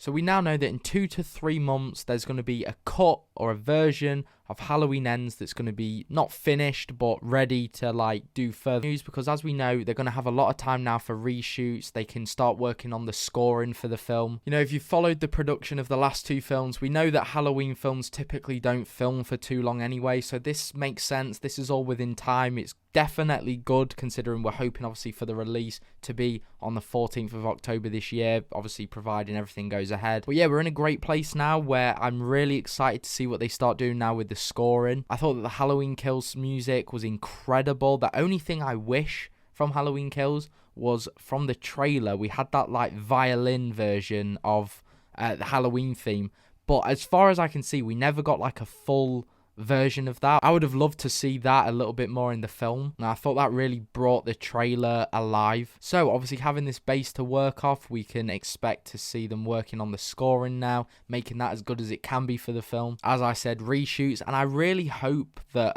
So we now know that in 2 to 3 months, there's going to be a cut or a version of Halloween Ends that's going to be not finished, but ready to like do further news, because as we know, they're going to have a lot of time now for reshoots. They can start working on the scoring for the film. You know, if you followed the production of the last 2 films, we know that Halloween films typically don't film for too long anyway, so this makes sense. This is all within time. It's definitely good, considering we're hoping obviously for the release to be on the 14th of October this year, obviously providing everything goes ahead. But yeah, we're in a great place now where I'm really excited to see what they start doing now with the scoring. I thought that the Halloween Kills music was incredible. The only thing I wish from Halloween Kills was from the trailer, we had that like violin version of the Halloween theme, but as far as I can see, we never got like a full version of that. I would have loved to see that a little bit more in the film. Now, I thought that really brought the trailer alive. So obviously having this base to work off, we can expect to see them working on the scoring now, making that as good as it can be for the film. As I said, reshoots, and I really hope that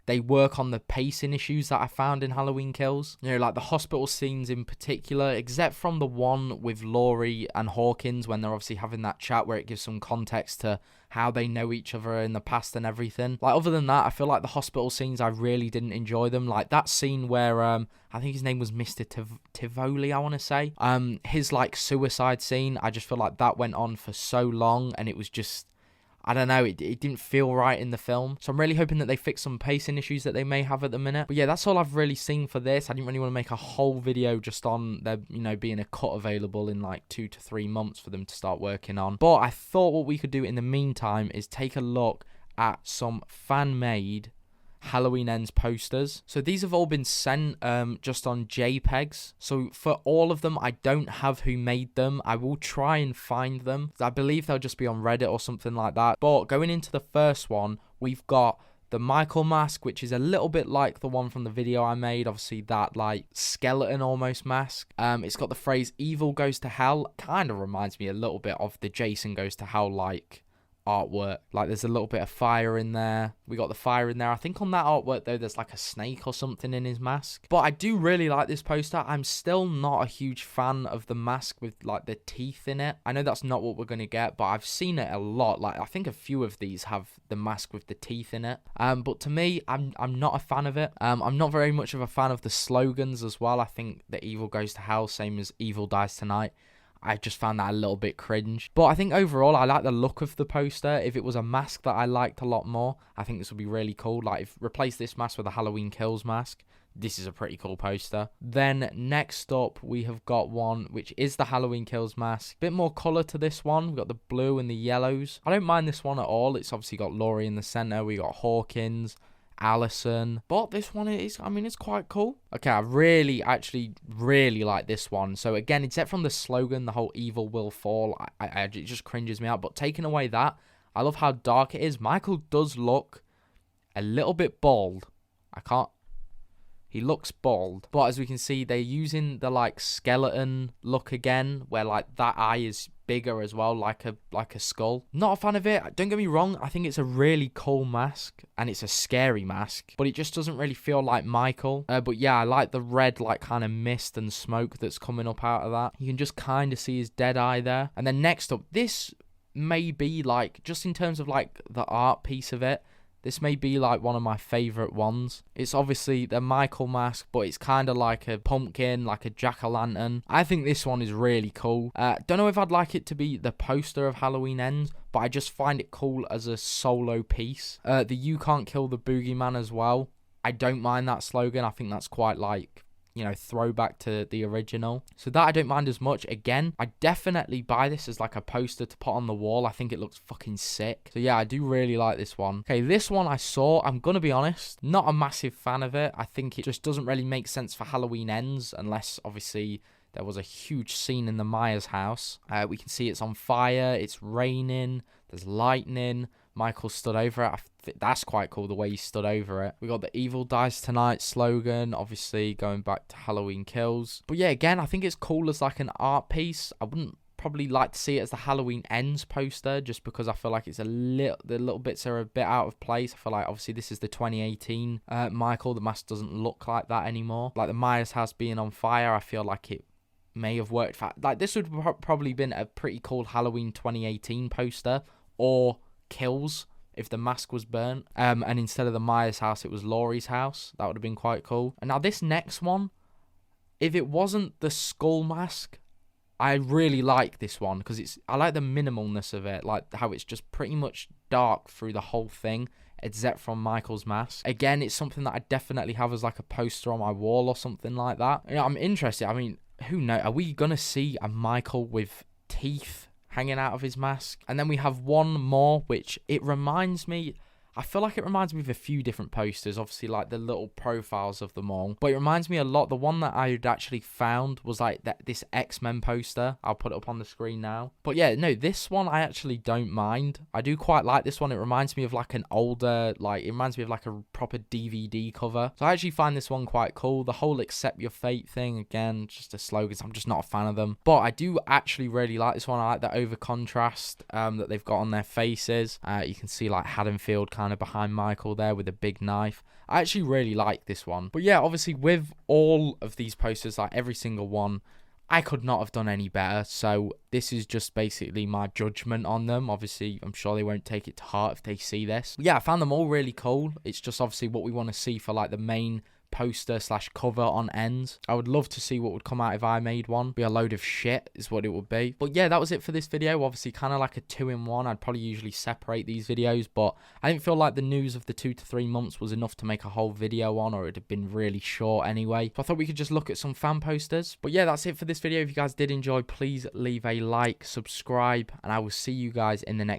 they work on the pacing issues that I found in Halloween Kills. You know, like the hospital scenes in particular, except from the one with Laurie and Hawkins when they're obviously having that chat where it gives some context to how they know each other in the past and everything. Like, other than that, I feel like the hospital scenes, I really didn't enjoy them. Like that scene where I think his name was Mr. Tivoli, I want to say. His like suicide scene, I just feel like that went on for so long, and it was just, I don't know, it didn't feel right in the film. So I'm really hoping that they fix some pacing issues that they may have at the minute. But yeah, that's all I've really seen for this. I didn't really want to make a whole video just on there, you know, being a cut available in like 2 to 3 months for them to start working on. But I thought what we could do in the meantime is take a look at some fan-made Halloween Ends posters. So these have all been sent just on JPEGs. So for all of them, I don't have who made them. I will try and find them. I believe they'll just be on Reddit or something like that. But going into the first one, we've got the Michael mask, which is a little bit like the one from the video I made. Obviously that like skeleton almost mask. It's got the phrase "Evil Goes to Hell." Kind of reminds me a little bit of the Jason Goes to Hell like artwork. Like there's a little bit of fire in there. We got the fire in there. I think on that artwork though, there's like a snake or something in his mask. But I do really like this poster. I'm still not a huge fan of the mask with like the teeth in it. I know that's not what we're going to get, but I've seen it a lot. Like I think a few of these have the mask with the teeth in it. But to me, I'm not a fan of it. I'm not very much of a fan of the slogans as well. I think that Evil Goes to Hell, same as Evil Dies Tonight, I just found that a little bit cringe. But I think overall, I like the look of the poster. If it was a mask that I liked a lot more, I think this would be really cool. Like, replace this mask with a Halloween Kills mask. This is a pretty cool poster. Then next up, we have got one, which is the Halloween Kills mask. Bit more colour to this one. We've got the blue and the yellows. I don't mind this one at all. It's obviously got Laurie in the centre. We got Hawkins, Allison, but this one is, I mean, it's quite cool. Okay, I really like this one. So again, except from the slogan, the whole "evil will fall," it just cringes me out. But taking away that, I love how dark it is. Michael does look a little bit bald. He looks bald, but as we can see, they're using the like skeleton look again, where like that eye is bigger as well, like a skull. Not a fan of it. Don't get me wrong, I think it's a really cool mask and it's a scary mask, but it just doesn't really feel like Michael. But yeah, I like the red like kind of mist and smoke that's coming up out of that. You can just kind of see his dead eye there. And then next up, this may be like, just in terms of like the art piece of it, this may be like one of my favourite ones. It's obviously the Michael mask, but it's kind of like a pumpkin, like a jack-o'-lantern. I think this one is really cool. Don't know if I'd like it to be the poster of Halloween Ends, but I just find it cool as a solo piece. The "You Can't Kill the Boogeyman" as well. I don't mind that slogan. I think that's quite like, you know, throwback to the original. So that I don't mind as much. Again, I definitely buy this as like a poster to put on the wall. I think it looks fucking sick. So yeah, I do really like this one. Okay, this one I saw, I'm gonna be honest, not a massive fan of it. I think it just doesn't really make sense for Halloween Ends, unless obviously there was a huge scene in the Myers house. We can see it's on fire, it's raining, there's lightning. Michael stood over it. That's quite cool, the way he stood over it. We got the "Evil Dies Tonight" slogan, obviously going back to Halloween Kills. But yeah, again, I think it's cool as like an art piece. I wouldn't probably like to see it as the Halloween Ends poster, just because I feel like it's the little bits are a bit out of place. I feel like obviously this is the 2018 Michael. The mask doesn't look like that anymore. Like the Myers house being on fire, I feel like it may have worked for. Like, this would probably been a pretty cool Halloween 2018 poster, or Kills if the mask was burnt. And instead of the Myers house, it was Laurie's house. That would have been quite cool. And now this next one, if it wasn't the skull mask, I really like this one because I like the minimalness of it, like how it's just pretty much dark through the whole thing, except from Michael's mask. Again, it's something that I definitely have as like a poster on my wall or something like that. You know, I'm interested. I mean, who knows? Are we gonna see a Michael with teeth hanging out of his mask? And then we have one more, which it reminds me, I feel like it reminds me of a few different posters, obviously like the little profiles of them all, but it reminds me a lot. The one that I had actually found was like this X-Men poster. I'll put it up on the screen now. But yeah, no, this one I actually don't mind. I do quite like this one. It reminds me of like an older, like it reminds me of like a proper DVD cover. So I actually find this one quite cool. The whole accept your fate thing, again, just a slogan. I'm just not a fan of them. But I do actually really like this one. I like the over contrast that they've got on their faces. You can see like Haddonfield kind of behind Michael there with a big knife. I actually really like this one. But yeah, obviously with all of these posters, like every single one, I could not have done any better. So this is just basically my judgment on them. Obviously, I'm sure they won't take it to heart if they see this. But yeah, I found them all really cool. It's just obviously what we want to see for like the main poster / cover on ends. I would love to see what would come out if I made one. Be a load of shit is what it would be. But yeah, that was it for this video. Obviously kind of like a 2-in-1. I'd probably usually separate these videos, but I didn't feel like the news of the 2 to 3 months was enough to make a whole video on, or it'd have been really short anyway. So I thought we could just look at some fan posters. But yeah, that's it for this video. If you guys did enjoy, please leave a like, subscribe, and I will see you guys in the next